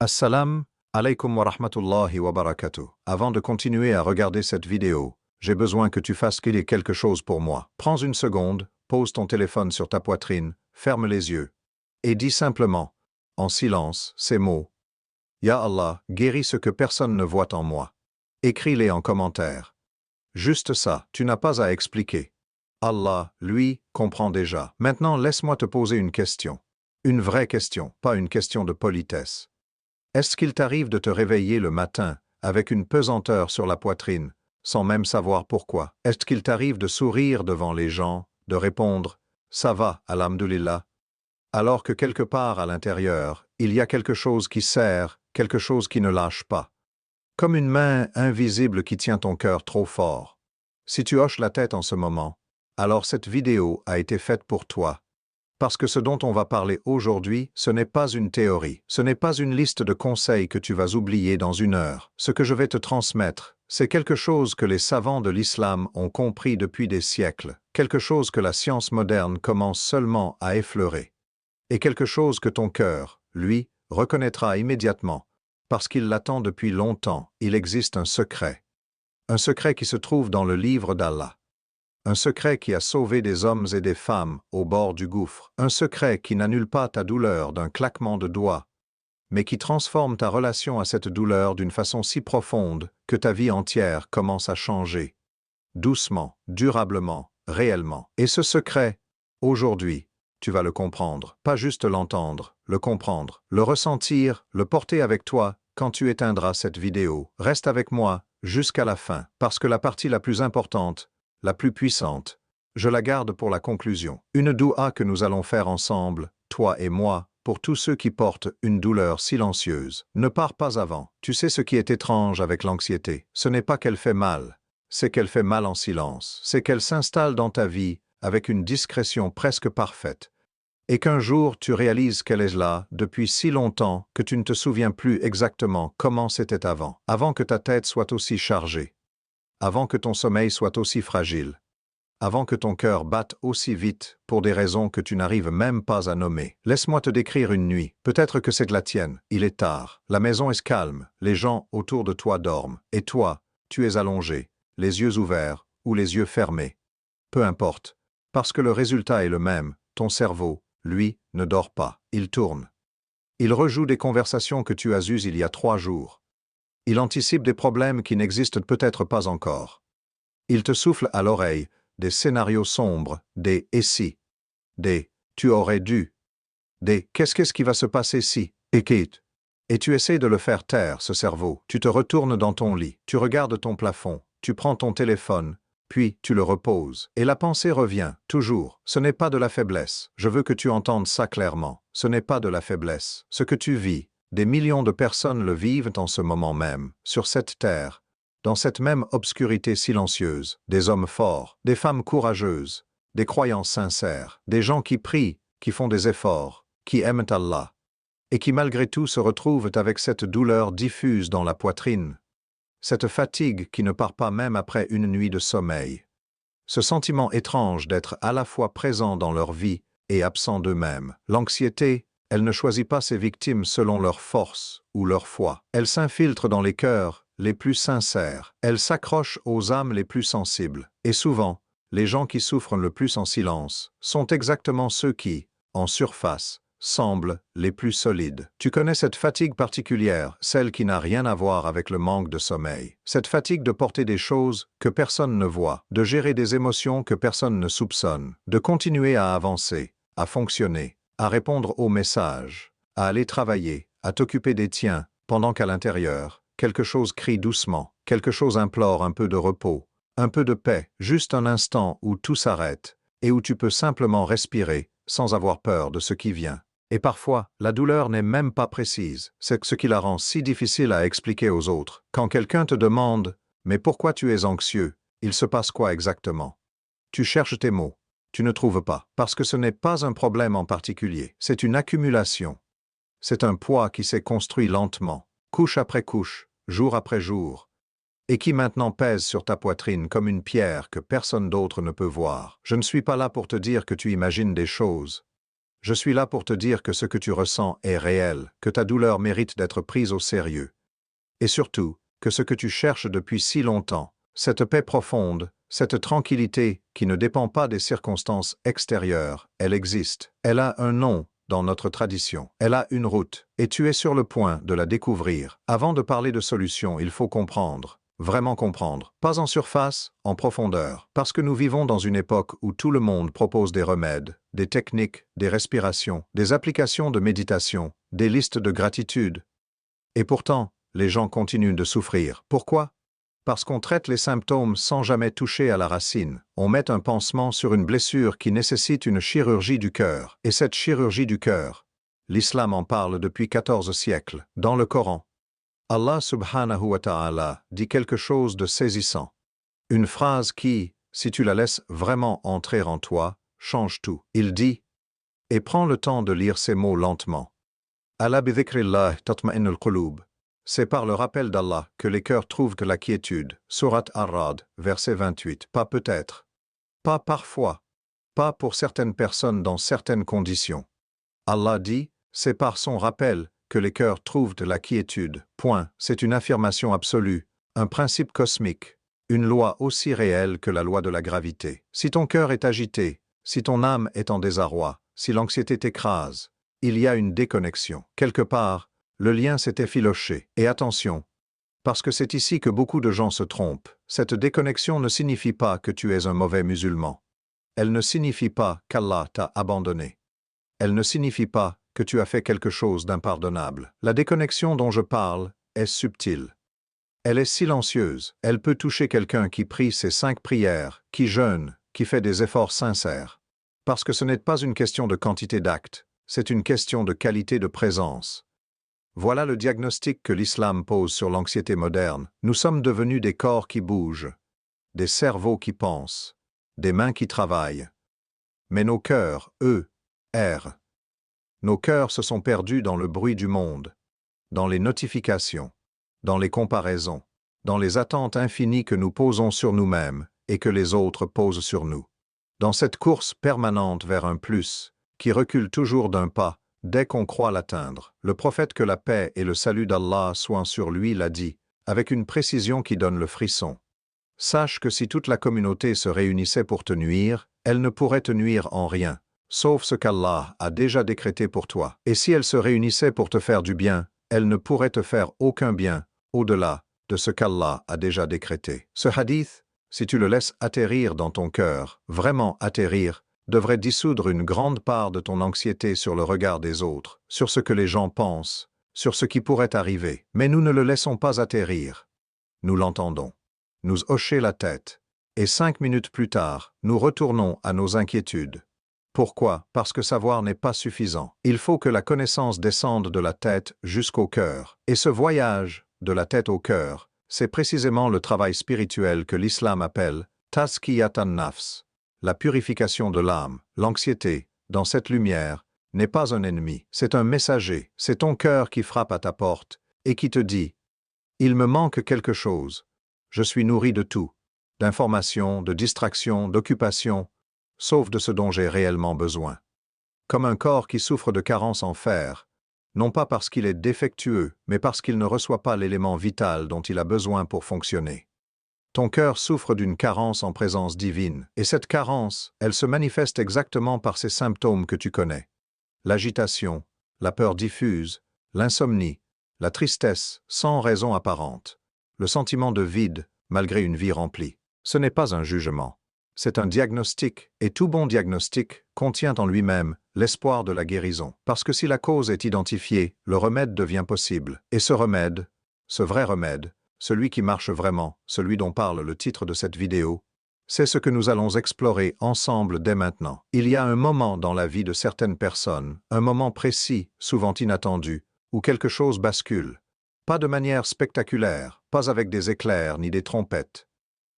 Assalam alaikum wa rahmatullahi wa barakatuh. Avant de continuer à regarder cette vidéo, j'ai besoin que tu fasses quelque chose pour moi. Prends une seconde, pose ton téléphone sur ta poitrine, ferme les yeux, et dis simplement, en silence, ces mots. Ya Allah, guéris ce que personne ne voit en moi. Écris-les en commentaire. Juste ça, tu n'as pas à expliquer. Allah, lui, comprend déjà. Maintenant, laisse-moi te poser une question. Une vraie question, pas une question de politesse. Est-ce qu'il t'arrive de te réveiller le matin, avec une pesanteur sur la poitrine, sans même savoir pourquoi? Est-ce qu'il t'arrive de sourire devant les gens, de répondre « ça va, alhamdulillah », alors que quelque part à l'intérieur, il y a quelque chose qui serre, quelque chose qui ne lâche pas, comme une main invisible qui tient ton cœur trop fort? Si tu hoches la tête en ce moment, alors cette vidéo a été faite pour toi. Parce que ce dont on va parler aujourd'hui, ce n'est pas une théorie, ce n'est pas une liste de conseils que tu vas oublier dans une heure. Ce que je vais te transmettre, c'est quelque chose que les savants de l'islam ont compris depuis des siècles, quelque chose que la science moderne commence seulement à effleurer, et quelque chose que ton cœur, lui, reconnaîtra immédiatement, parce qu'il l'attend depuis longtemps. Il existe un secret qui se trouve dans le livre d'Allah. Un secret qui a sauvé des hommes et des femmes au bord du gouffre. Un secret qui n'annule pas ta douleur d'un claquement de doigts, mais qui transforme ta relation à cette douleur d'une façon si profonde que ta vie entière commence à changer. Doucement, durablement, réellement. Et ce secret, aujourd'hui, tu vas le comprendre. Pas juste l'entendre, le comprendre, le ressentir, le porter avec toi quand tu éteindras cette vidéo. Reste avec moi jusqu'à la fin, parce que la partie la plus importante, la plus puissante, je la garde pour la conclusion. Une doua que nous allons faire ensemble, toi et moi, pour tous ceux qui portent une douleur silencieuse. Ne pars pas avant. Tu sais ce qui est étrange avec l'anxiété, ce n'est pas qu'elle fait mal, c'est qu'elle fait mal en silence, c'est qu'elle s'installe dans ta vie avec une discrétion presque parfaite, et qu'un jour tu réalises qu'elle est là depuis si longtemps que tu ne te souviens plus exactement comment c'était avant que ta tête soit aussi chargée, avant que ton sommeil soit aussi fragile, avant que ton cœur batte aussi vite pour des raisons que tu n'arrives même pas à nommer. Laisse-moi te décrire une nuit, peut-être que c'est la tienne. Il est tard, la maison est calme, les gens autour de toi dorment, et toi, tu es allongé, les yeux ouverts ou les yeux fermés. Peu importe, parce que le résultat est le même, ton cerveau, lui, ne dort pas, il tourne. Il rejoue des conversations que tu as eues il y a 3 jours. Il anticipe des problèmes qui n'existent peut-être pas encore. Il te souffle à l'oreille des scénarios sombres, des « et si », des « tu aurais dû », des « qu'est-ce qui va se passer si », et quitte. Et tu essaies de le faire taire, ce cerveau. Tu te retournes dans ton lit, tu regardes ton plafond, tu prends ton téléphone, puis tu le reposes. Et la pensée revient, toujours. Ce n'est pas de la faiblesse. Je veux que tu entendes ça clairement. Ce n'est pas de la faiblesse. Ce que tu vis, des millions de personnes le vivent en ce moment même, sur cette terre, dans cette même obscurité silencieuse, des hommes forts, des femmes courageuses, des croyants sincères, des gens qui prient, qui font des efforts, qui aiment Allah, et qui malgré tout se retrouvent avec cette douleur diffuse dans la poitrine, cette fatigue qui ne part pas même après une nuit de sommeil, ce sentiment étrange d'être à la fois présent dans leur vie et absent d'eux-mêmes. L'anxiété, elle ne choisit pas ses victimes selon leur force ou leur foi. Elle s'infiltre dans les cœurs les plus sincères. Elle s'accroche aux âmes les plus sensibles. Et souvent, les gens qui souffrent le plus en silence sont exactement ceux qui, en surface, semblent les plus solides. Tu connais cette fatigue particulière, celle qui n'a rien à voir avec le manque de sommeil. Cette fatigue de porter des choses que personne ne voit, de gérer des émotions que personne ne soupçonne, de continuer à avancer, à fonctionner, à répondre aux messages, à aller travailler, à t'occuper des tiens, pendant qu'à l'intérieur, quelque chose crie doucement, quelque chose implore un peu de repos, un peu de paix, juste un instant où tout s'arrête, et où tu peux simplement respirer, sans avoir peur de ce qui vient. Et parfois, la douleur n'est même pas précise, c'est ce qui la rend si difficile à expliquer aux autres. Quand quelqu'un te demande « Mais pourquoi tu es anxieux ?» il se passe quoi exactement? Tu cherches tes mots, tu ne trouves pas, parce que ce n'est pas un problème en particulier, c'est une accumulation. C'est un poids qui s'est construit lentement, couche après couche, jour après jour, et qui maintenant pèse sur ta poitrine comme une pierre que personne d'autre ne peut voir. Je ne suis pas là pour te dire que tu imagines des choses. Je suis là pour te dire que ce que tu ressens est réel, que ta douleur mérite d'être prise au sérieux. Et surtout, que ce que tu cherches depuis si longtemps, cette paix profonde, cette tranquillité qui ne dépend pas des circonstances extérieures, elle existe. Elle a un nom dans notre tradition. Elle a une route, et tu es sur le point de la découvrir. Avant de parler de solution, il faut comprendre. Vraiment comprendre. Pas en surface, en profondeur. Parce que nous vivons dans une époque où tout le monde propose des remèdes, des techniques, des respirations, des applications de méditation, des listes de gratitude. Et pourtant, les gens continuent de souffrir. Pourquoi? Parce qu'on traite les symptômes sans jamais toucher à la racine. On met un pansement sur une blessure qui nécessite une chirurgie du cœur. Et cette chirurgie du cœur, l'islam en parle depuis 14 siècles, dans le Coran. Allah subhanahu wa ta'ala dit quelque chose de saisissant. Une phrase qui, si tu la laisses vraiment entrer en toi, change tout. Il dit, et prends le temps de lire ces mots lentement. Ala bi dhikrillah tatma'innul qulub. C'est par le rappel d'Allah que les cœurs trouvent de la quiétude. Surat Ar-Ra'd, verset 28. Pas peut-être. Pas parfois. Pas pour certaines personnes dans certaines conditions. Allah dit, c'est par son rappel que les cœurs trouvent de la quiétude. Point. C'est une affirmation absolue, un principe cosmique, une loi aussi réelle que la loi de la gravité. Si ton cœur est agité, si ton âme est en désarroi, si l'anxiété t'écrase, il y a une déconnexion. Quelque part, le lien s'est effiloché. Et attention, parce que c'est ici que beaucoup de gens se trompent, cette déconnexion ne signifie pas que tu es un mauvais musulman. Elle ne signifie pas qu'Allah t'a abandonné. Elle ne signifie pas que tu as fait quelque chose d'impardonnable. La déconnexion dont je parle est subtile. Elle est silencieuse. Elle peut toucher quelqu'un qui prie ses 5 prières, qui jeûne, qui fait des efforts sincères. Parce que ce n'est pas une question de quantité d'actes, c'est une question de qualité de présence. Voilà le diagnostic que l'islam pose sur l'anxiété moderne. Nous sommes devenus des corps qui bougent, des cerveaux qui pensent, des mains qui travaillent. Mais nos cœurs, eux, errent. Nos cœurs se sont perdus dans le bruit du monde, dans les notifications, dans les comparaisons, dans les attentes infinies que nous posons sur nous-mêmes et que les autres posent sur nous. Dans cette course permanente vers un plus, qui recule toujours d'un pas, dès qu'on croit l'atteindre. Le prophète que la paix et le salut d'Allah soient sur lui l'a dit, avec une précision qui donne le frisson. Sache que si toute la communauté se réunissait pour te nuire, elle ne pourrait te nuire en rien, sauf ce qu'Allah a déjà décrété pour toi. Et si elle se réunissait pour te faire du bien, elle ne pourrait te faire aucun bien, au-delà de ce qu'Allah a déjà décrété. Ce hadith, si tu le laisses atterrir dans ton cœur, vraiment atterrir, devrait dissoudre une grande part de ton anxiété sur le regard des autres, sur ce que les gens pensent, sur ce qui pourrait arriver. Mais nous ne le laissons pas atterrir. Nous l'entendons. Nous hocher la tête. Et 5 minutes plus tard, nous retournons à nos inquiétudes. Pourquoi? Parce que savoir n'est pas suffisant. Il faut que la connaissance descende de la tête jusqu'au cœur. Et ce voyage, de la tête au cœur, c'est précisément le travail spirituel que l'islam appelle « Tazkiyatan nafs ». La purification de l'âme, l'anxiété, dans cette lumière, n'est pas un ennemi, c'est un messager, c'est ton cœur qui frappe à ta porte et qui te dit « Il me manque quelque chose, je suis nourri de tout, d'informations, de distractions, d'occupations, sauf de ce dont j'ai réellement besoin. » Comme un corps qui souffre de carence en fer, non pas parce qu'il est défectueux, mais parce qu'il ne reçoit pas l'élément vital dont il a besoin pour fonctionner. Ton cœur souffre d'une carence en présence divine, et cette carence, elle se manifeste exactement par ces symptômes que tu connais. L'agitation, la peur diffuse, l'insomnie, la tristesse sans raison apparente, le sentiment de vide malgré une vie remplie. Ce n'est pas un jugement, c'est un diagnostic, et tout bon diagnostic contient en lui-même l'espoir de la guérison. Parce que si la cause est identifiée, le remède devient possible. Et ce remède, ce vrai remède, celui qui marche vraiment, celui dont parle le titre de cette vidéo, c'est ce que nous allons explorer ensemble dès maintenant. Il y a un moment dans la vie de certaines personnes, un moment précis, souvent inattendu, où quelque chose bascule. Pas de manière spectaculaire, pas avec des éclairs ni des trompettes,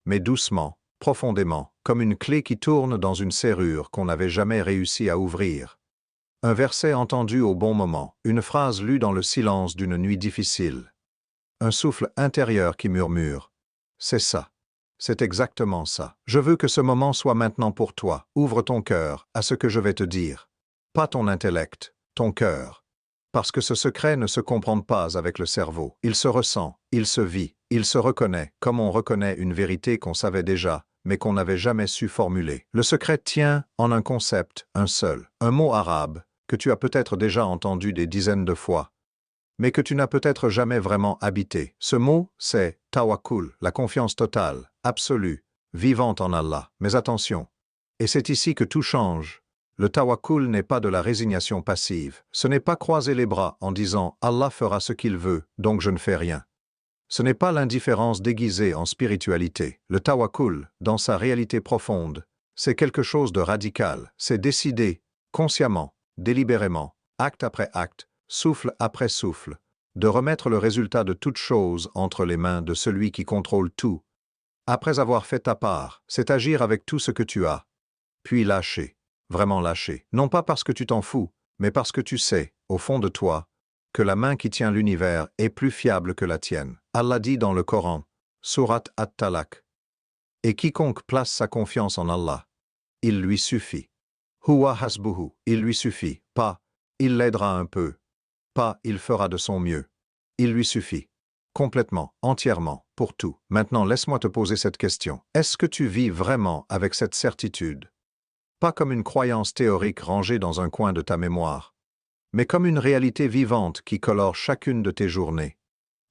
mais doucement, profondément, comme une clé qui tourne dans une serrure qu'on n'avait jamais réussi à ouvrir. Un verset entendu au bon moment, une phrase lue dans le silence d'une nuit difficile. Un souffle intérieur qui murmure. C'est ça. C'est exactement ça. Je veux que ce moment soit maintenant pour toi. Ouvre ton cœur à ce que je vais te dire. pas ton intellect, ton cœur. Parce que ce secret ne se comprend pas avec le cerveau. Il se ressent, il se vit, il se reconnaît, comme on reconnaît une vérité qu'on savait déjà, mais qu'on n'avait jamais su formuler. Le secret tient en un concept, un seul, un mot arabe, que tu as peut-être déjà entendu des dizaines de fois, mais que tu n'as peut-être jamais vraiment habité. Ce mot, c'est tawakkul, la confiance totale, absolue, vivante en Allah. Mais attention, et c'est ici que tout change. Le tawakkul n'est pas de la résignation passive. Ce n'est pas croiser les bras en disant « Allah fera ce qu'il veut, donc je ne fais rien ». Ce n'est pas l'indifférence déguisée en spiritualité. Le tawakkul, dans sa réalité profonde, c'est quelque chose de radical. C'est décider, consciemment, délibérément, acte après acte, souffle après souffle, de remettre le résultat de toute chose entre les mains de celui qui contrôle tout. Après avoir fait ta part, c'est agir avec tout ce que tu as, puis lâcher, vraiment lâcher. Non pas parce que tu t'en fous, mais parce que tu sais, au fond de toi, que la main qui tient l'univers est plus fiable que la tienne. Allah dit dans le Coran, Surat At-Talaq, « Et quiconque place sa confiance en Allah, il lui suffit. Huwa hasbuhu, il lui suffit, pas, il l'aidera un peu, pas, il fera de son mieux. Il lui suffit. Complètement, entièrement, pour tout. Maintenant, laisse-moi te poser cette question. Est-ce que tu vis vraiment avec cette certitude? Pas comme une croyance théorique rangée dans un coin de ta mémoire, mais comme une réalité vivante qui colore chacune de tes journées.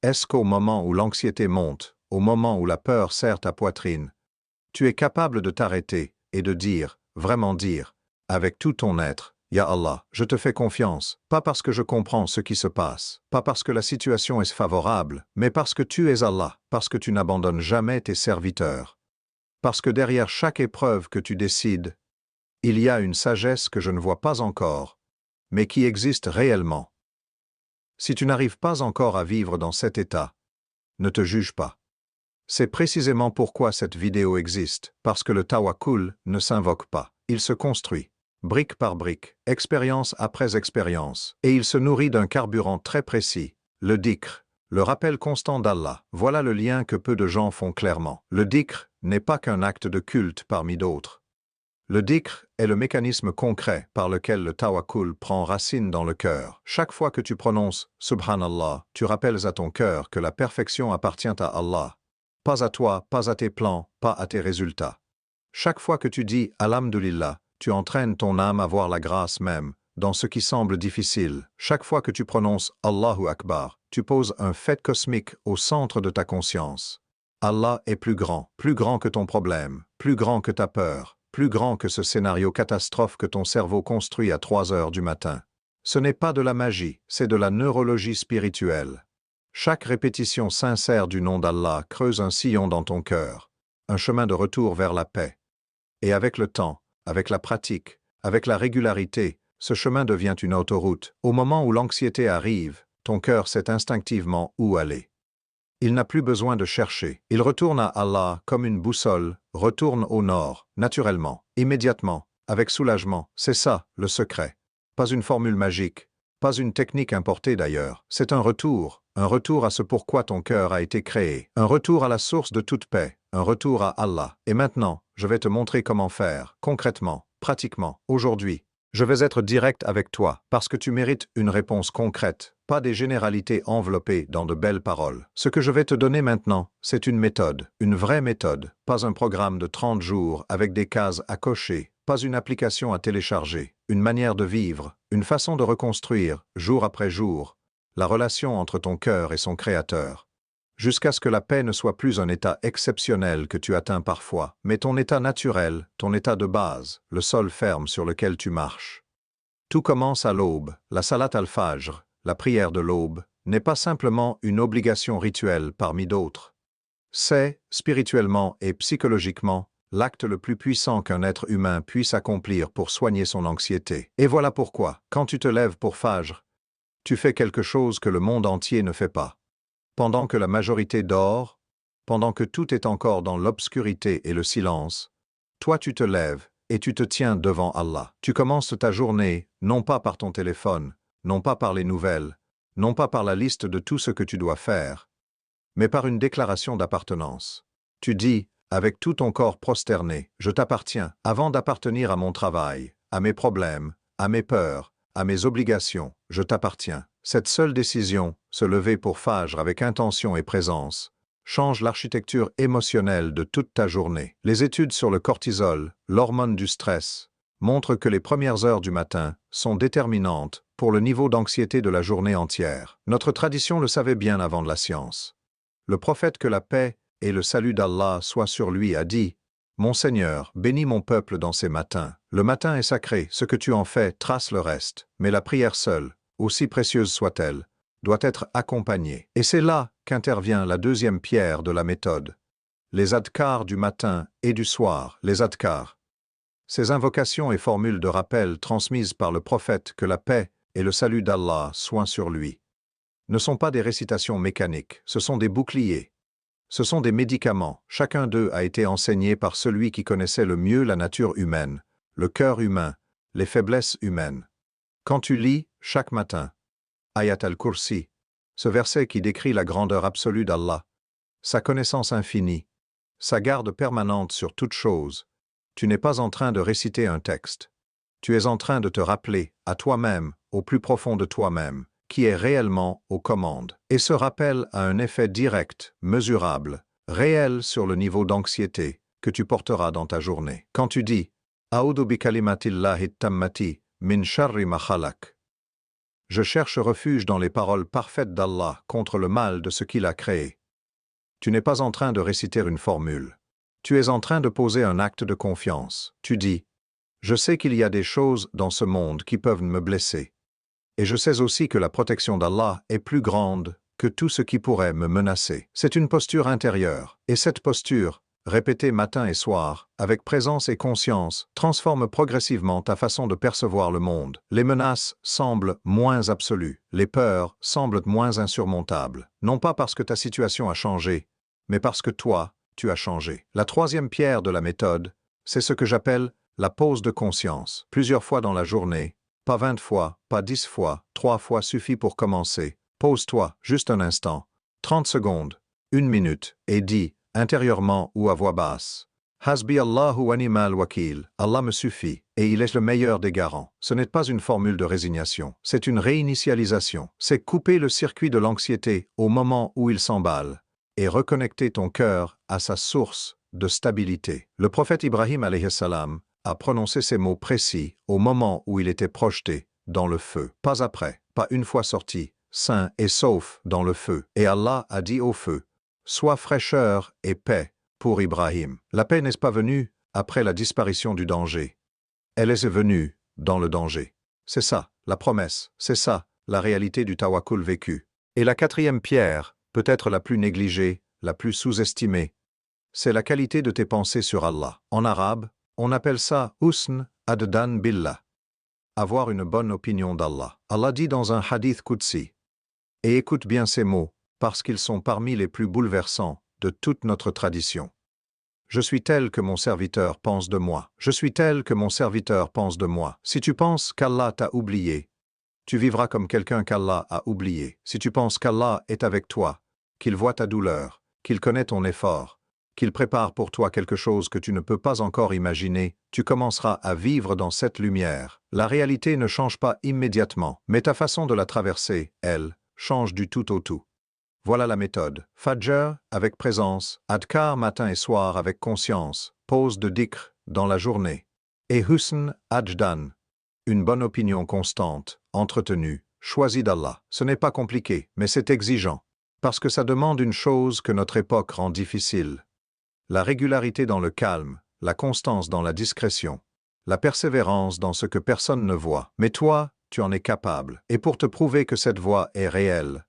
Est-ce qu'au moment où l'anxiété monte, au moment où la peur serre ta poitrine, tu es capable de t'arrêter et de dire, vraiment dire, avec tout ton être, Ya Allah, je te fais confiance, pas parce que je comprends ce qui se passe, pas parce que la situation est favorable, mais parce que tu es Allah, parce que tu n'abandonnes jamais tes serviteurs. Parce que derrière chaque épreuve que tu décides, il y a une sagesse que je ne vois pas encore, mais qui existe réellement. Si tu n'arrives pas encore à vivre dans cet état, ne te juge pas. C'est précisément pourquoi cette vidéo existe, parce que le tawakkul ne s'invoque pas, il se construit, brique par brique, expérience après expérience, et il se nourrit d'un carburant très précis, le dhikr, le rappel constant d'Allah. Voilà le lien que peu de gens font clairement. Le dhikr n'est pas qu'un acte de culte parmi d'autres. Le dhikr est le mécanisme concret par lequel le tawakkul prend racine dans le cœur. Chaque fois que tu prononces « Subhanallah », tu rappelles à ton cœur que la perfection appartient à Allah. Pas à toi, pas à tes plans, pas à tes résultats. Chaque fois que tu dis « Alhamdulillah », tu entraînes ton âme à voir la grâce même, dans ce qui semble difficile. Chaque fois que tu prononces « Allahu Akbar », tu poses un fait cosmique au centre de ta conscience. Allah est plus grand que ton problème, plus grand que ta peur, plus grand que ce scénario catastrophe que ton cerveau construit à 3 heures du matin. Ce n'est pas de la magie, c'est de la neurologie spirituelle. Chaque répétition sincère du nom d'Allah creuse un sillon dans ton cœur, un chemin de retour vers la paix. Et avec le temps, avec la pratique, avec la régularité, ce chemin devient une autoroute. Au moment où l'anxiété arrive, ton cœur sait instinctivement où aller. Il n'a plus besoin de chercher. Il retourne à Allah comme une boussole, retourne au nord, naturellement, immédiatement, avec soulagement. C'est ça, le secret. Pas une formule magique, pas une technique importée d'ailleurs. C'est un retour à ce pourquoi ton cœur a été créé, un retour à la source de toute paix, un retour à Allah. Et maintenant, je vais te montrer comment faire, concrètement, pratiquement, aujourd'hui. Je vais être direct avec toi, parce que tu mérites une réponse concrète, pas des généralités enveloppées dans de belles paroles. Ce que je vais te donner maintenant, c'est une méthode, une vraie méthode, pas un programme de 30 jours avec des cases à cocher, pas une application à télécharger, une manière de vivre, une façon de reconstruire, jour après jour, la relation entre ton cœur et son Créateur. Jusqu'à ce que la paix ne soit plus un état exceptionnel que tu atteins parfois, mais ton état naturel, ton état de base, le sol ferme sur lequel tu marches. Tout commence à l'aube. La salat al-fajr, la prière de l'aube, n'est pas simplement une obligation rituelle parmi d'autres. C'est, spirituellement et psychologiquement, l'acte le plus puissant qu'un être humain puisse accomplir pour soigner son anxiété. Et voilà pourquoi, quand tu te lèves pour Fajr, tu fais quelque chose que le monde entier ne fait pas. Pendant que la majorité dort, pendant que tout est encore dans l'obscurité et le silence, toi tu te lèves et tu te tiens devant Allah. Tu commences ta journée, non pas par ton téléphone, non pas par les nouvelles, non pas par la liste de tout ce que tu dois faire, mais par une déclaration d'appartenance. Tu dis, avec tout ton corps prosterné, « Je t'appartiens » avant d'appartenir à mon travail, à mes problèmes, à mes peurs, à mes obligations, je t'appartiens. Cette seule décision, se lever pour Fajr avec intention et présence, change l'architecture émotionnelle de toute ta journée. Les études sur le cortisol, l'hormone du stress, montrent que les premières heures du matin sont déterminantes pour le niveau d'anxiété de la journée entière. Notre tradition le savait bien avant de la science. Le prophète, que la paix et le salut d'Allah soient sur lui, a dit: « Mon Seigneur, bénis mon peuple dans ces matins. Le matin est sacré, ce que tu en fais trace le reste, mais la prière seule, aussi précieuse soit-elle, doit être accompagnée. » Et c'est là qu'intervient la deuxième pierre de la méthode. Les adhkars du matin et du soir, les adhkars. Ces invocations et formules de rappel transmises par le prophète, que la paix et le salut d'Allah soient sur lui, ne sont pas des récitations mécaniques, ce sont des boucliers. Ce sont des médicaments, chacun d'eux a été enseigné par celui qui connaissait le mieux la nature humaine, le cœur humain, les faiblesses humaines. Quand tu lis, chaque matin, Ayat al-Kursi, ce verset qui décrit la grandeur absolue d'Allah, sa connaissance infinie, sa garde permanente sur toute chose, tu n'es pas en train de réciter un texte. Tu es en train de te rappeler, à toi-même, au plus profond de toi-même, qui est réellement aux commandes. Et ce rappel a un effet direct, mesurable, réel sur le niveau d'anxiété que tu porteras dans ta journée. Quand tu dis « A'udhu bi kalimatillahi tammati min sharri ma khalaq » je cherche refuge dans les paroles parfaites d'Allah contre le mal de ce qu'il a créé. Tu n'es pas en train de réciter une formule. Tu es en train de poser un acte de confiance. Tu dis « Je sais qu'il y a des choses dans ce monde qui peuvent me blesser. Et je sais aussi que la protection d'Allah est plus grande que tout ce qui pourrait me menacer. » C'est une posture intérieure, et cette posture, répétée matin et soir, avec présence et conscience, transforme progressivement ta façon de percevoir le monde. Les menaces semblent moins absolues, les peurs semblent moins insurmontables, non pas parce que ta situation a changé, mais parce que toi, tu as changé. La troisième pierre de la méthode, c'est ce que j'appelle la pause de conscience. Plusieurs fois dans la journée, pas 20 fois, pas 10 fois, 3 fois suffit pour commencer. Pose-toi, juste un instant, 30 secondes, 1 minute, et dis, intérieurement ou à voix basse, « Hasbi Allahu wa ni'mal wakil, Allah me suffit, et il est le meilleur des garants. » Ce n'est pas une formule de résignation, c'est une réinitialisation. C'est couper le circuit de l'anxiété au moment où il s'emballe, et reconnecter ton cœur à sa source de stabilité. Le prophète Ibrahim alayhi salam a prononcé ces mots précis au moment où il était projeté dans le feu. Pas après, pas une fois sorti, sain et sauf dans le feu. Et Allah a dit au feu, « Sois fraîcheur et paix pour Ibrahim. » La paix n'est pas venue après la disparition du danger. Elle est venue dans le danger. C'est ça, la promesse, c'est ça, la réalité du tawakkul vécu. Et la quatrième pierre, peut-être la plus négligée, la plus sous-estimée, c'est la qualité de tes pensées sur Allah. En arabe, on appelle ça « husn addan billah », avoir une bonne opinion d'Allah. Allah dit dans un hadith qudsi, et écoute bien ces mots, parce qu'ils sont parmi les plus bouleversants de toute notre tradition. Je suis tel que mon serviteur pense de moi. Je suis tel que mon serviteur pense de moi. Si tu penses qu'Allah t'a oublié, tu vivras comme quelqu'un qu'Allah a oublié. Si tu penses qu'Allah est avec toi, qu'il voit ta douleur, qu'il connaît ton effort, qu'il prépare pour toi quelque chose que tu ne peux pas encore imaginer, tu commenceras à vivre dans cette lumière. La réalité ne change pas immédiatement, mais ta façon de la traverser, elle, change du tout au tout. Voilà la méthode. Fajr avec présence, adhkar matin et soir avec conscience, pause de dhikr dans la journée. Et husn ajdan, une bonne opinion constante, entretenue, choisie d'Allah. Ce n'est pas compliqué, mais c'est exigeant, parce que ça demande une chose que notre époque rend difficile. La régularité dans le calme, la constance dans la discrétion, la persévérance dans ce que personne ne voit. Mais toi, tu en es capable. Et pour te prouver que cette voie est réelle,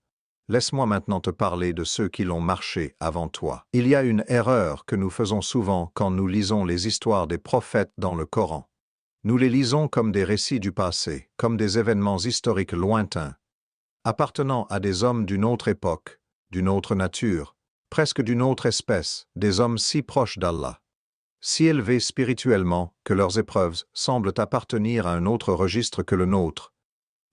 laisse-moi maintenant te parler de ceux qui l'ont marché avant toi. Il y a une erreur que nous faisons souvent quand nous lisons les histoires des prophètes dans le Coran. Nous les lisons comme des récits du passé, comme des événements historiques lointains, appartenant à des hommes d'une autre époque, d'une autre nature, presque d'une autre espèce, des hommes si proches d'Allah, si élevés spirituellement que leurs épreuves semblent appartenir à un autre registre que le nôtre.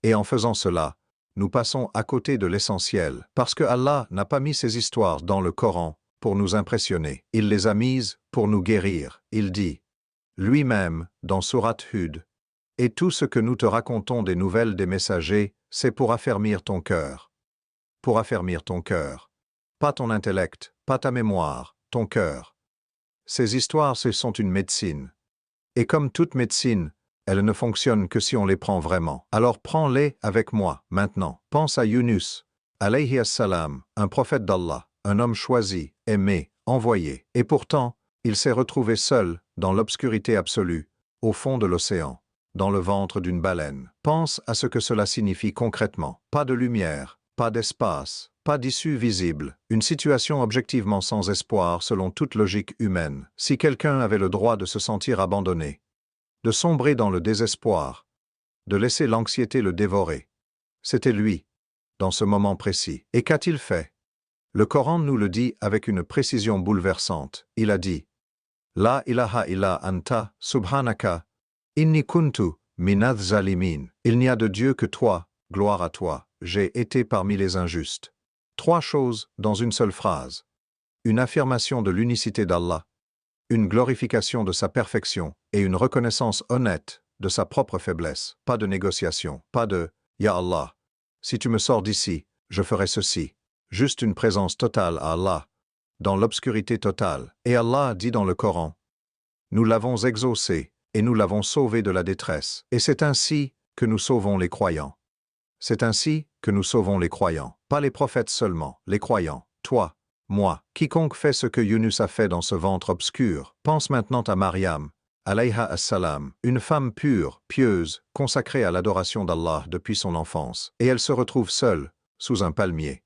Et en faisant cela, nous passons à côté de l'essentiel, parce que Allah n'a pas mis ces histoires dans le Coran pour nous impressionner. Il les a mises pour nous guérir. Il dit lui-même dans Sourate Hud, Et tout ce que nous te racontons des nouvelles des messagers, c'est pour affermir ton cœur. Pour affermir ton cœur. Pas ton intellect, pas ta mémoire, ton cœur. Ces histoires, ce sont une médecine. Et comme toute médecine, elles ne fonctionnent que si on les prend vraiment. Alors prends-les avec moi, maintenant. Pense à Yunus, alayhi as-salam, un prophète d'Allah, un homme choisi, aimé, envoyé. Et pourtant, il s'est retrouvé seul, dans l'obscurité absolue, au fond de l'océan, dans le ventre d'une baleine. Pense à ce que cela signifie concrètement. Pas de lumière, pas d'espace, pas d'issue visible, une situation objectivement sans espoir selon toute logique humaine. Si quelqu'un avait le droit de se sentir abandonné, de sombrer dans le désespoir, de laisser l'anxiété le dévorer, c'était lui, dans ce moment précis. Et qu'a-t-il fait? Le Coran nous le dit avec une précision bouleversante. Il a dit « La ilaha illa anta, subhanaka, inni kuntu minadh zalimin » Il n'y a de Dieu que toi, gloire à toi, j'ai été parmi les injustes. 3 choses dans une seule phrase. Une affirmation de l'unicité d'Allah, une glorification de sa perfection et une reconnaissance honnête de sa propre faiblesse. Pas de négociation, pas de « Ya Allah, si tu me sors d'ici, je ferai ceci ». Juste une présence totale à Allah, dans l'obscurité totale. Et Allah dit dans le Coran « Nous l'avons exaucé et nous l'avons sauvé de la détresse. » Et c'est ainsi que nous sauvons les croyants. C'est ainsi que nous sauvons les croyants. Pas les prophètes seulement, les croyants. Toi, moi, quiconque fait ce que Yunus a fait dans ce ventre obscur. Pense maintenant à Mariam, alayha as-salam, une femme pure, pieuse, consacrée à l'adoration d'Allah depuis son enfance. Et elle se retrouve seule, sous un palmier,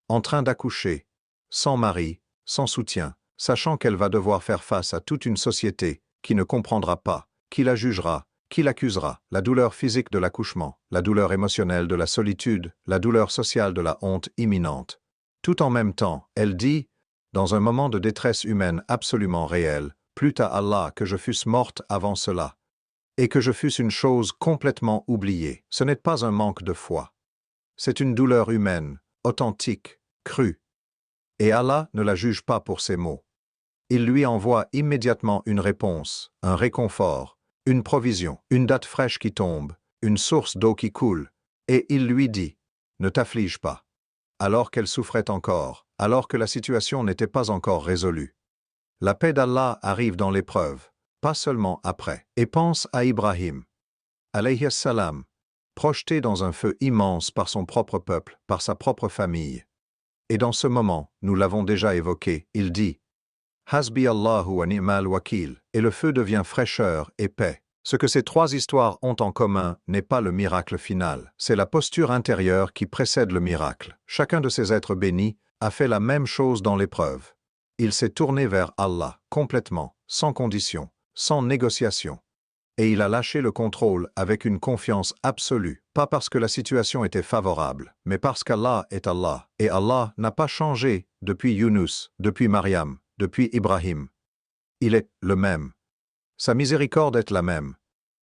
en train d'accoucher, sans mari, sans soutien, sachant qu'elle va devoir faire face à toute une société qui ne comprendra pas, qui la jugera, qui l'accusera, la douleur physique de l'accouchement, la douleur émotionnelle de la solitude, la douleur sociale de la honte imminente. Tout en même temps, elle dit, dans un moment de détresse humaine absolument réelle, « Plût à Allah que je fusse morte avant cela, et que je fusse une chose complètement oubliée. » Ce n'est pas un manque de foi. C'est une douleur humaine, authentique, crue. Et Allah ne la juge pas pour ses mots. Il lui envoie immédiatement une réponse, un réconfort, une provision, une date fraîche qui tombe, une source d'eau qui coule, et il lui dit « Ne t'afflige pas », alors qu'elle souffrait encore, alors que la situation n'était pas encore résolue. La paix d'Allah arrive dans l'épreuve, pas seulement après. Et pense à Ibrahim, alayhi salam, projeté dans un feu immense par son propre peuple, par sa propre famille. Et dans ce moment, nous l'avons déjà évoqué, il dit « Hasbi Allahu wa ni'mal wakil » et le feu devient fraîcheur et paix. Ce que ces 3 histoires ont en commun n'est pas le miracle final, c'est la posture intérieure qui précède le miracle. Chacun de ces êtres bénis a fait la même chose dans l'épreuve. Il s'est tourné vers Allah, complètement, sans condition, sans négociation. Et il a lâché le contrôle avec une confiance absolue, pas parce que la situation était favorable, mais parce qu'Allah est Allah, et Allah n'a pas changé depuis Yunus, depuis Mariam, depuis Ibrahim. Il est le même. Sa miséricorde est la même.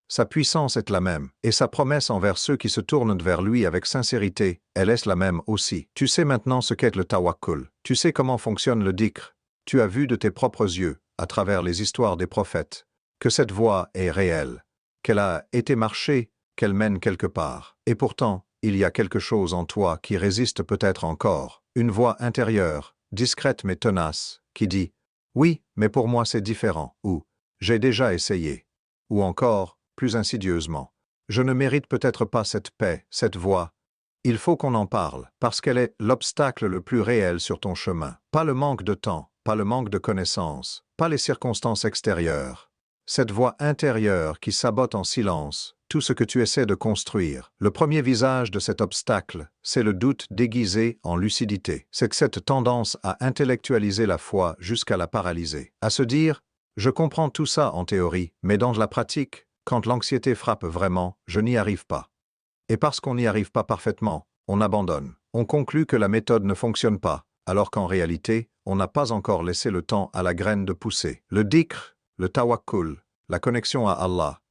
Sa puissance est la même, et sa promesse envers ceux qui se tournent vers lui avec sincérité, elle est la même aussi. Tu sais maintenant ce qu'est le tawakkul. Tu sais comment fonctionne le dhikr. Tu as vu de tes propres yeux, à travers les histoires des prophètes, que cette voie est réelle, qu'elle a été marchée, qu'elle mène quelque part. Et pourtant, il y a quelque chose en toi qui résiste peut-être encore, une voix intérieure, discrète mais tenace, qui dit « Oui, mais pour moi c'est différent » ou « J'ai déjà essayé » ou encore, plus insidieusement, « Je ne mérite peut-être pas cette paix, cette voie. » Il faut qu'on en parle, parce qu'elle est l'obstacle le plus réel sur ton chemin. Pas le manque de temps, pas le manque de connaissances, pas les circonstances extérieures. Cette voix intérieure qui sabote en silence tout ce que tu essaies de construire. Le premier visage de cet obstacle, c'est le doute déguisé en lucidité. C'est que cette tendance à intellectualiser la foi jusqu'à la paralyser. À se dire « Je comprends tout ça en théorie, mais dans la pratique, quand l'anxiété frappe vraiment, je n'y arrive pas. » Et parce qu'on n'y arrive pas parfaitement, on abandonne. On conclut que la méthode ne fonctionne pas, alors qu'en réalité, on n'a pas encore laissé le temps à la graine de pousser. Le dhikr, le tawakkul, la connexion à Allah,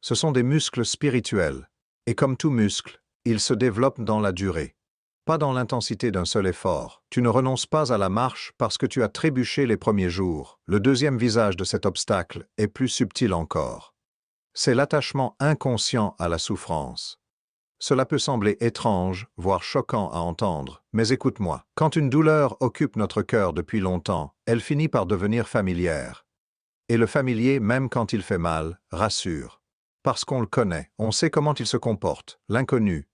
ce sont des muscles spirituels, et comme tout muscle, ils se développent dans la durée, pas dans l'intensité d'un seul effort. Tu ne renonces pas à la marche parce que tu as trébuché les premiers jours. Le deuxième visage de cet obstacle est plus subtil encore. c'est l'attachement inconscient à la souffrance. Cela peut sembler étrange, voire choquant à entendre, mais écoute-moi. Quand une douleur occupe notre cœur depuis longtemps, elle finit par devenir familière. Et le familier, même quand il fait mal, rassure. Parce qu'on le connaît, on sait comment il se comporte. L'inconnu,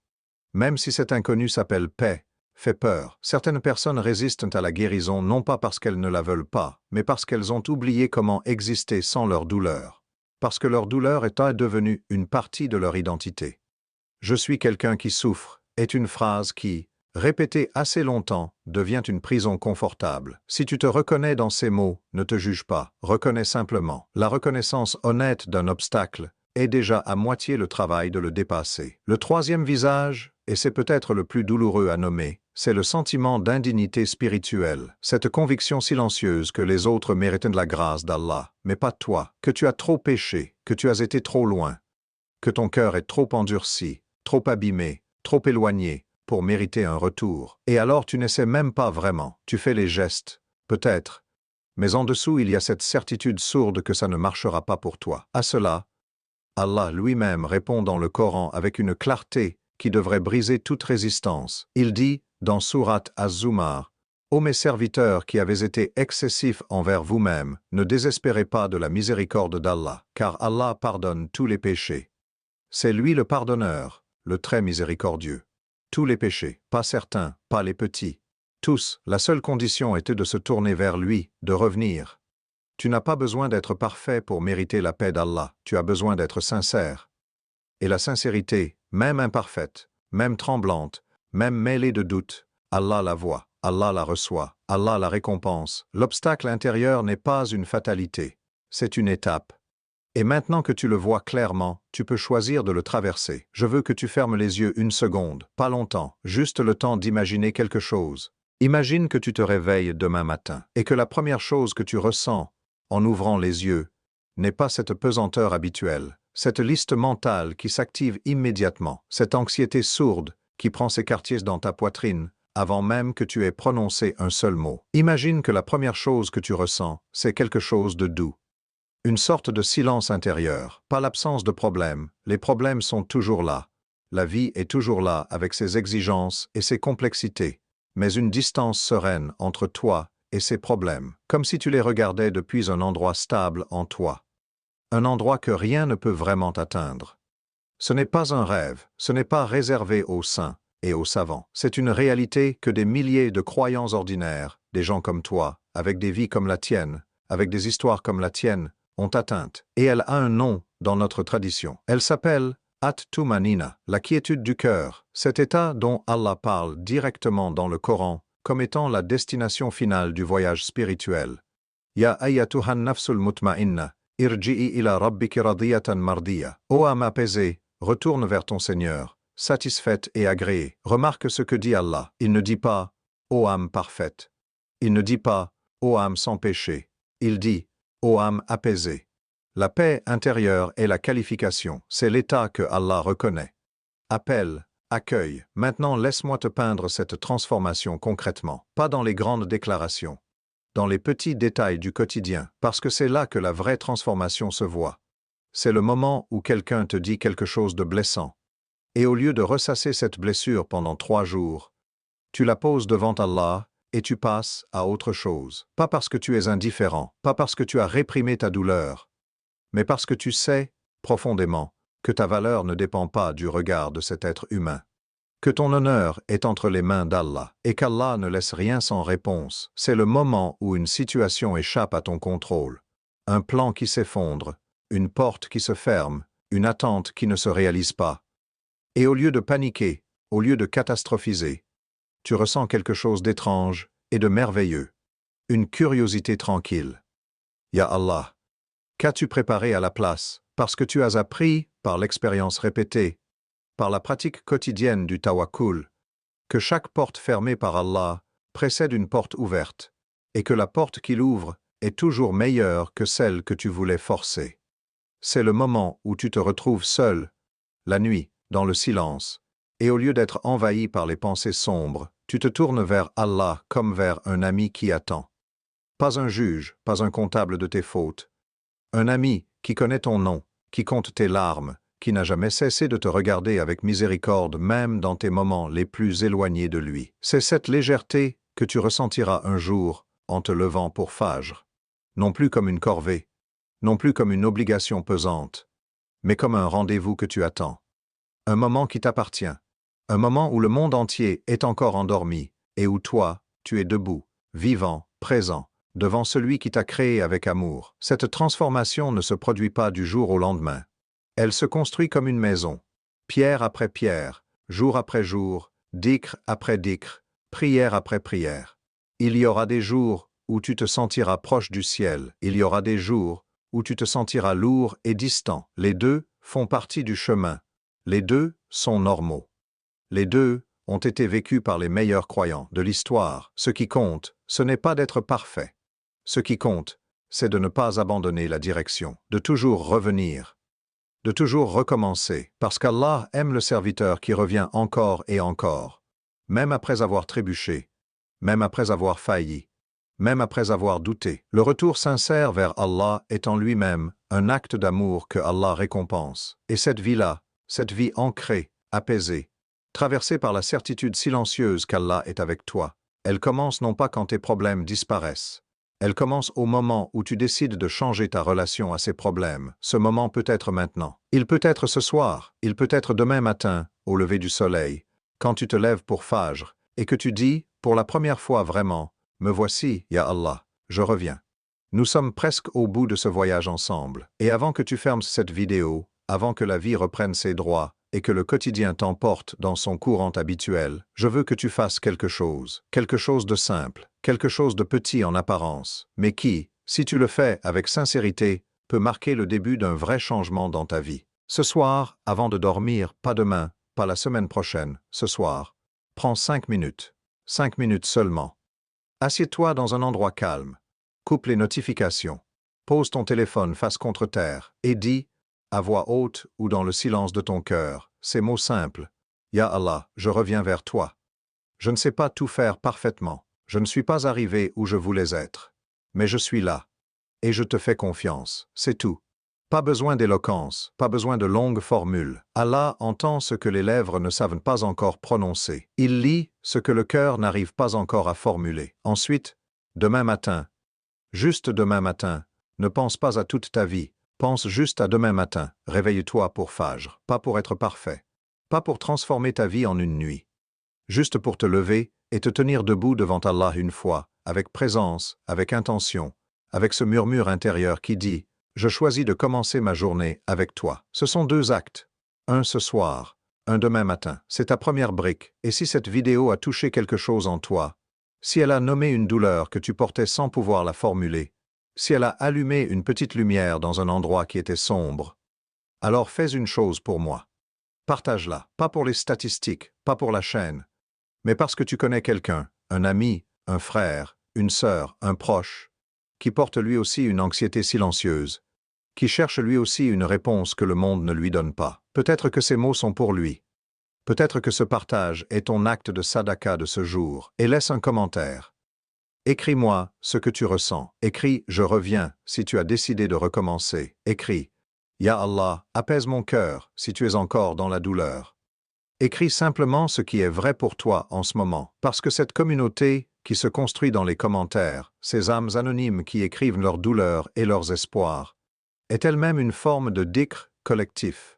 même si cet inconnu s'appelle paix, fait peur. Certaines personnes résistent à la guérison non pas parce qu'elles ne la veulent pas, mais parce qu'elles ont oublié comment exister sans leur douleur. Parce que leur douleur est devenue une partie de leur identité. « Je suis quelqu'un qui souffre » est une phrase qui, répétée assez longtemps, devient une prison confortable. Si tu te reconnais dans ces mots, ne te juge pas, reconnais simplement. La reconnaissance honnête d'un obstacle est déjà à moitié le travail de le dépasser. Le troisième visage, et c'est peut-être le plus douloureux à nommer, c'est le sentiment d'indignité spirituelle, cette conviction silencieuse que les autres méritent de la grâce d'Allah, mais pas toi, que tu as trop péché, que tu as été trop loin, que ton cœur est trop endurci, trop abîmé, trop éloigné, pour mériter un retour. Et alors tu n'essaies même pas vraiment, tu fais les gestes, peut-être, mais en dessous il y a cette certitude sourde que ça ne marchera pas pour toi. À cela, Allah lui-même répond dans le Coran avec une clarté qui devrait briser toute résistance. Il dit, dans Sourate Az-Zumar, « Ô mes serviteurs qui avez été excessifs envers vous-mêmes, ne désespérez pas de la miséricorde d'Allah, car Allah pardonne tous les péchés. C'est lui le pardonneur, le très miséricordieux. Tous les péchés, pas certains, pas les petits. Tous, la seule condition était de se tourner vers lui, de revenir. Tu n'as pas besoin d'être parfait pour mériter la paix d'Allah, tu as besoin d'être sincère. Et la sincérité, même imparfaite, même tremblante, même mêlée de doute, Allah la voit, Allah la reçoit, Allah la récompense. L'obstacle intérieur n'est pas une fatalité, c'est une étape. Et maintenant que tu le vois clairement, tu peux choisir de le traverser. Je veux que tu fermes les yeux une seconde, pas longtemps, juste le temps d'imaginer quelque chose. Imagine que tu te réveilles demain matin, et que la première chose que tu ressens, en ouvrant les yeux, n'est pas cette pesanteur habituelle, cette liste mentale qui s'active immédiatement, cette anxiété sourde qui prend ses quartiers dans ta poitrine, avant même que tu aies prononcé un seul mot. Imagine que la première chose que tu ressens, c'est quelque chose de doux. Une sorte de silence intérieur, pas l'absence de problèmes, les problèmes sont toujours là. La vie est toujours là avec ses exigences et ses complexités, mais une distance sereine entre toi et ses problèmes, comme si tu les regardais depuis un endroit stable en toi. Un endroit que rien ne peut vraiment atteindre. Ce n'est pas un rêve, ce n'est pas réservé aux saints et aux savants. C'est une réalité que des milliers de croyants ordinaires, des gens comme toi, avec des vies comme la tienne, avec des histoires comme la tienne, ont atteinte, et elle a un nom dans notre tradition. Elle s'appelle At-Tumanina, la quiétude du cœur, cet état dont Allah parle directement dans le Coran comme étant la destination finale du voyage spirituel. Ya ayyatuhan nafsul mutma'inna, irji'i ila rabbiki radiyatan mardiya. Ô âme apaisée, retourne vers ton Seigneur, satisfaite et agréée. Remarque ce que dit Allah. Il ne dit pas « Ô âme parfaite ». Il ne dit pas « Ô âme sans péché ». Il dit ô âme apaisée. La paix intérieure est la qualification, c'est l'état que Allah reconnaît. Appelle, accueille, maintenant laisse-moi te peindre cette transformation concrètement, pas dans les grandes déclarations, dans les petits détails du quotidien, parce que c'est là que la vraie transformation se voit. C'est le moment où quelqu'un te dit quelque chose de blessant. Et au lieu de ressasser cette blessure pendant 3 jours, tu la poses devant Allah, et tu passes à autre chose. Pas parce que tu es indifférent, pas parce que tu as réprimé ta douleur, mais parce que tu sais, profondément, que ta valeur ne dépend pas du regard de cet être humain. Que ton honneur est entre les mains d'Allah, et qu'Allah ne laisse rien sans réponse. C'est le moment où une situation échappe à ton contrôle. Un plan qui s'effondre, une porte qui se ferme, une attente qui ne se réalise pas. Et au lieu de paniquer, au lieu de catastrophiser, tu ressens quelque chose d'étrange et de merveilleux, une curiosité tranquille. Ya Allah, qu'as-tu préparé à la place, parce que tu as appris, par l'expérience répétée, par la pratique quotidienne du tawakkul, que chaque porte fermée par Allah précède une porte ouverte, et que la porte qu'il ouvre est toujours meilleure que celle que tu voulais forcer. C'est le moment où tu te retrouves seul, la nuit, dans le silence, et au lieu d'être envahi par les pensées sombres, tu te tournes vers Allah comme vers un ami qui attend. Pas un juge, pas un comptable de tes fautes. Un ami qui connaît ton nom qui compte tes larmes, qui n'a jamais cessé de te regarder avec miséricorde même dans tes moments les plus éloignés de lui. C'est cette légèreté que tu ressentiras un jour en te levant pour Fajr. Non plus comme une corvée, non plus comme une obligation pesante, mais comme un rendez-vous que tu attends. Un moment qui t'appartient, un moment où le monde entier est encore endormi et où toi, tu es debout, vivant, présent, devant celui qui t'a créé avec amour. Cette transformation ne se produit pas du jour au lendemain. Elle se construit comme une maison, pierre après pierre, jour après jour, dhikr après dhikr, prière après prière. Il y aura des jours où tu te sentiras proche du ciel, il y aura des jours où tu te sentiras lourd et distant. Les deux font partie du chemin. Les deux sont normaux. Les deux ont été vécus par les meilleurs croyants de l'histoire. Ce qui compte, ce n'est pas d'être parfait. Ce qui compte, c'est de ne pas abandonner la direction, de toujours revenir, de toujours recommencer, parce qu'Allah aime le serviteur qui revient encore et encore, même après avoir trébuché, même après avoir failli, même après avoir douté. Le retour sincère vers Allah est en lui-même un acte d'amour que Allah récompense. Et cette vie-là, cette vie ancrée, apaisée, traversée par la certitude silencieuse qu'Allah est avec toi, elle commence non pas quand tes problèmes disparaissent. Elle commence au moment où tu décides de changer ta relation à ces problèmes. Ce moment peut être maintenant. Il peut être ce soir, il peut être demain matin, au lever du soleil, quand tu te lèves pour Fajr, et que tu dis, pour la première fois vraiment, « Me voici, Ya Allah, je reviens ». Nous sommes presque au bout de ce voyage ensemble. Et avant que tu fermes cette vidéo, avant que la vie reprenne ses droits, et que le quotidien t'emporte dans son courant habituel, je veux que tu fasses quelque chose de simple, quelque chose de petit en apparence, mais qui, si tu le fais avec sincérité, peut marquer le début d'un vrai changement dans ta vie. Ce soir, avant de dormir, pas demain, pas la semaine prochaine, ce soir, prends 5 minutes seulement. Assieds-toi dans un endroit calme, coupe les notifications, pose ton téléphone face contre terre et dis, à voix haute ou dans le silence de ton cœur, ces mots simples. Ya Allah, je reviens vers toi. Je ne sais pas tout faire parfaitement. Je ne suis pas arrivé où je voulais être. Mais je suis là. Et je te fais confiance. C'est tout. Pas besoin d'éloquence, pas besoin de longues formules. Allah entend ce que les lèvres ne savent pas encore prononcer. Il lit ce que le cœur n'arrive pas encore à formuler. Ensuite, demain matin, juste demain matin, ne pense pas à toute ta vie. Pense juste à demain matin, réveille-toi pour Fajr, pas pour être parfait, pas pour transformer ta vie en une nuit, juste pour te lever et te tenir debout devant Allah une fois, avec présence, avec intention, avec ce murmure intérieur qui dit « Je choisis de commencer ma journée avec toi ». Ce sont 2 actes, un ce soir, un demain matin. C'est ta première brique, et si cette vidéo a touché quelque chose en toi, si elle a nommé une douleur que tu portais sans pouvoir la formuler, si elle a allumé une petite lumière dans un endroit qui était sombre, alors fais une chose pour moi. Partage-la, pas pour les statistiques, pas pour la chaîne, mais parce que tu connais quelqu'un, un ami, un frère, une sœur, un proche, qui porte lui aussi une anxiété silencieuse, qui cherche lui aussi une réponse que le monde ne lui donne pas. Peut-être que ces mots sont pour lui. Peut-être que ce partage est ton acte de sadaka de ce jour, et laisse un commentaire. Écris-moi ce que tu ressens. Écris « Je reviens » si tu as décidé de recommencer. Écris « Ya Allah, apaise mon cœur » si tu es encore dans la douleur. Écris simplement ce qui est vrai pour toi en ce moment, parce que cette communauté qui se construit dans les commentaires, ces âmes anonymes qui écrivent leurs douleurs et leurs espoirs, est elle-même une forme de dhikr collectif.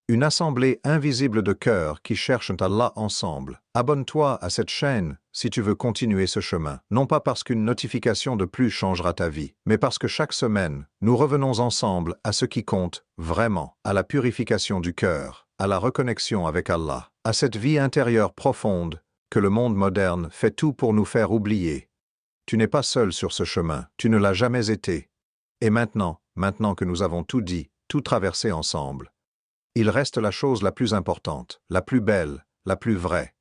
Une assemblée invisible de cœurs qui cherchent Allah ensemble. Abonne-toi à cette chaîne si tu veux continuer ce chemin. Non pas parce qu'une notification de plus changera ta vie, mais parce que chaque semaine, nous revenons ensemble à ce qui compte vraiment, à la purification du cœur, à la reconnexion avec Allah, à cette vie intérieure profonde que le monde moderne fait tout pour nous faire oublier. Tu n'es pas seul sur ce chemin, tu ne l'as jamais été. Et maintenant que nous avons tout dit, tout traversé ensemble, il reste la chose la plus importante, la plus belle, la plus vraie.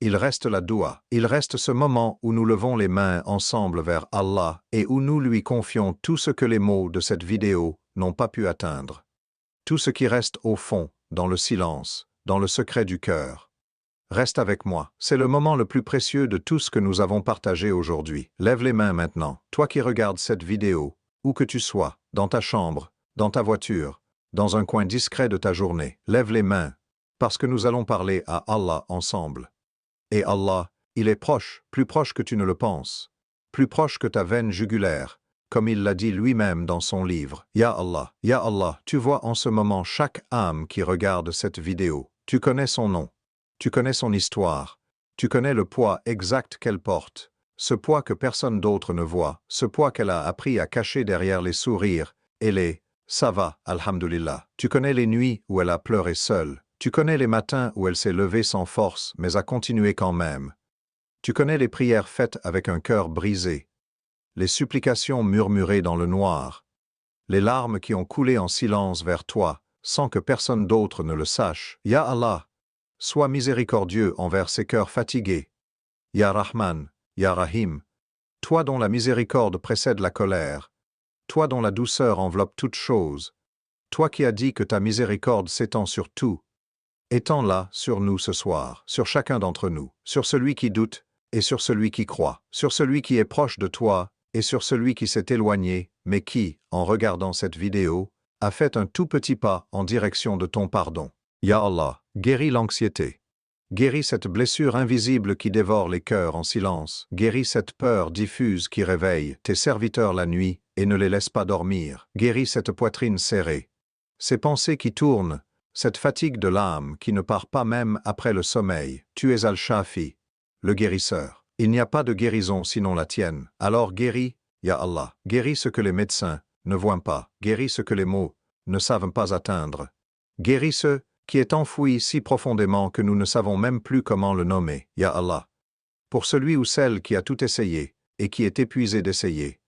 Il reste la doua. Il reste ce moment où nous levons les mains ensemble vers Allah et où nous lui confions tout ce que les mots de cette vidéo n'ont pas pu atteindre. Tout ce qui reste au fond, dans le silence, dans le secret du cœur. Reste avec moi. C'est le moment le plus précieux de tout ce que nous avons partagé aujourd'hui. Lève les mains maintenant, toi qui regardes cette vidéo, où que tu sois, dans ta chambre, dans ta voiture, dans un coin discret de ta journée. Lève les mains, parce que nous allons parler à Allah ensemble. Et Allah, il est proche, plus proche que tu ne le penses, plus proche que ta veine jugulaire, comme il l'a dit lui-même dans son livre. Ya Allah, tu vois en ce moment chaque âme qui regarde cette vidéo. Tu connais son nom, tu connais son histoire, tu connais le poids exact qu'elle porte, ce poids que personne d'autre ne voit, ce poids qu'elle a appris à cacher derrière les sourires et les « ça va, alhamdulillah ». Tu connais les nuits où elle a pleuré seule, tu connais les matins où elle s'est levée sans force mais a continué quand même. Tu connais les prières faites avec un cœur brisé, les supplications murmurées dans le noir, les larmes qui ont coulé en silence vers toi, sans que personne d'autre ne le sache. Ya Allah, sois miséricordieux envers ces cœurs fatigués. Ya Rahman, Ya Rahim, toi dont la miséricorde précède la colère, toi dont la douceur enveloppe toute chose, toi qui as dit que ta miséricorde s'étend sur tout, étends-la sur nous ce soir, sur chacun d'entre nous, sur celui qui doute et sur celui qui croit, sur celui qui est proche de toi et sur celui qui s'est éloigné, mais qui, en regardant cette vidéo, a fait un tout petit pas en direction de ton pardon. Ya Allah, guéris l'anxiété. Guéris cette blessure invisible qui dévore les cœurs en silence. Guéris cette peur diffuse qui réveille tes serviteurs la nuit et ne les laisse pas dormir. Guéris cette poitrine serrée, ces pensées qui tournent, cette fatigue de l'âme qui ne part pas même après le sommeil. Tu es Al-Shafi, le guérisseur. Il n'y a pas de guérison sinon la tienne. Alors guéris, Ya Allah, guéris ce que les médecins ne voient pas, guéris ce que les mots ne savent pas atteindre. Guéris ce qui est enfoui si profondément que nous ne savons même plus comment le nommer. Ya Allah, pour celui ou celle qui a tout essayé et qui est épuisé d'essayer,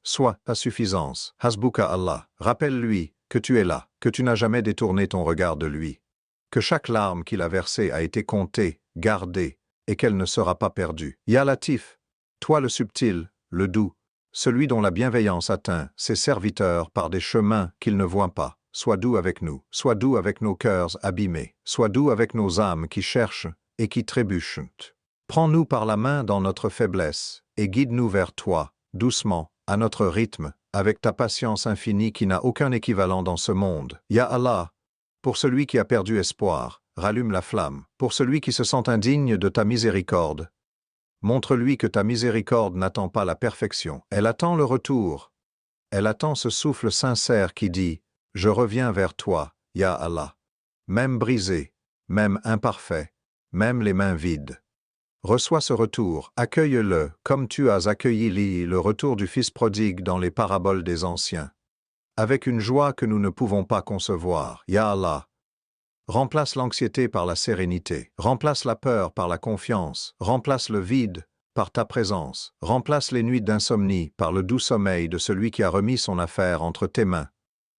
sois ta suffisance. Hasbuka Allah, rappelle-lui que tu es là, que tu n'as jamais détourné ton regard de lui, que chaque larme qu'il a versée a été comptée, gardée, et qu'elle ne sera pas perdue. Ya Latif, toi le subtil, le doux, celui dont la bienveillance atteint ses serviteurs par des chemins qu'ils ne voient pas, sois doux avec nous, sois doux avec nos cœurs abîmés, sois doux avec nos âmes qui cherchent et qui trébuchent. Prends-nous par la main dans notre faiblesse et guide-nous vers toi, doucement, à notre rythme, avec ta patience infinie qui n'a aucun équivalent dans ce monde. Ya Allah, pour celui qui a perdu espoir, rallume la flamme. Pour celui qui se sent indigne de ta miséricorde, montre-lui que ta miséricorde n'attend pas la perfection. Elle attend le retour. Elle attend ce souffle sincère qui dit « Je reviens vers toi, Ya Allah ». Même brisé, même imparfait, même les mains vides. Reçois ce retour, accueille-le comme tu as accueilli le retour du Fils prodigue dans les paraboles des anciens. Avec une joie que nous ne pouvons pas concevoir. Ya Allah, remplace l'anxiété par la sérénité, remplace la peur par la confiance, remplace le vide par ta présence, remplace les nuits d'insomnie par le doux sommeil de celui qui a remis son affaire entre tes mains,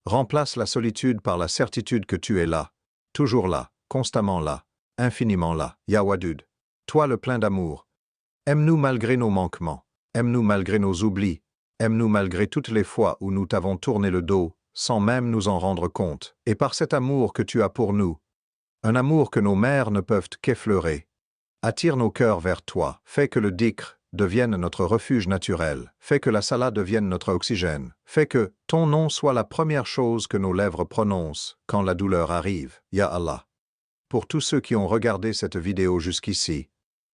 remplace la solitude par la certitude que tu es là, toujours là, constamment là, infiniment là. Ya Wadud, toi le plein d'amour, aime-nous malgré nos manquements, aime-nous malgré nos oublis, aime-nous malgré toutes les fois où nous t'avons tourné le dos, sans même nous en rendre compte, et par cet amour que tu as pour nous, un amour que nos mères ne peuvent qu'effleurer, attire nos cœurs vers toi, fais que le dhikr devienne notre refuge naturel, fais que la salat devienne notre oxygène, fais que ton nom soit la première chose que nos lèvres prononcent quand la douleur arrive. Ya Allah, pour tous ceux qui ont regardé cette vidéo jusqu'ici,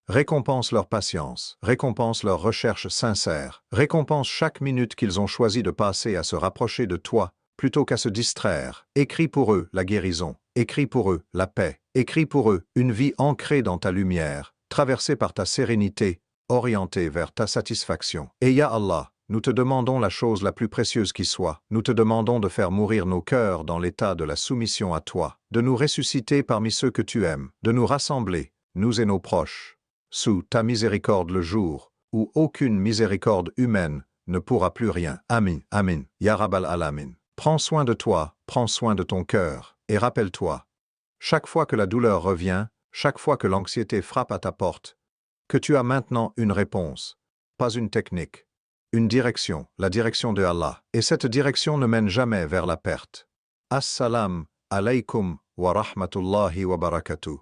récompense leur patience, récompense leur recherche sincère, récompense chaque minute qu'ils ont choisi de passer à se rapprocher de toi, plutôt qu'à se distraire. Écris pour eux la guérison, écris pour eux la paix, écris pour eux une vie ancrée dans ta lumière, traversée par ta sérénité, orientée vers ta satisfaction. Et Ya Allah, nous te demandons la chose la plus précieuse qui soit, nous te demandons de faire mourir nos cœurs dans l'état de la soumission à toi, de nous ressusciter parmi ceux que tu aimes, de nous rassembler, nous et nos proches, sous ta miséricorde le jour où aucune miséricorde humaine ne pourra plus rien. Amin, Amin, Ya Rabbal Alamin. Prends soin de toi, prends soin de ton cœur, et rappelle-toi, chaque fois que la douleur revient, chaque fois que l'anxiété frappe à ta porte, que tu as maintenant une réponse, pas une technique, une direction, la direction de Allah, et cette direction ne mène jamais vers la perte. Assalamu alaykum wa rahmatullahi wa barakatuh.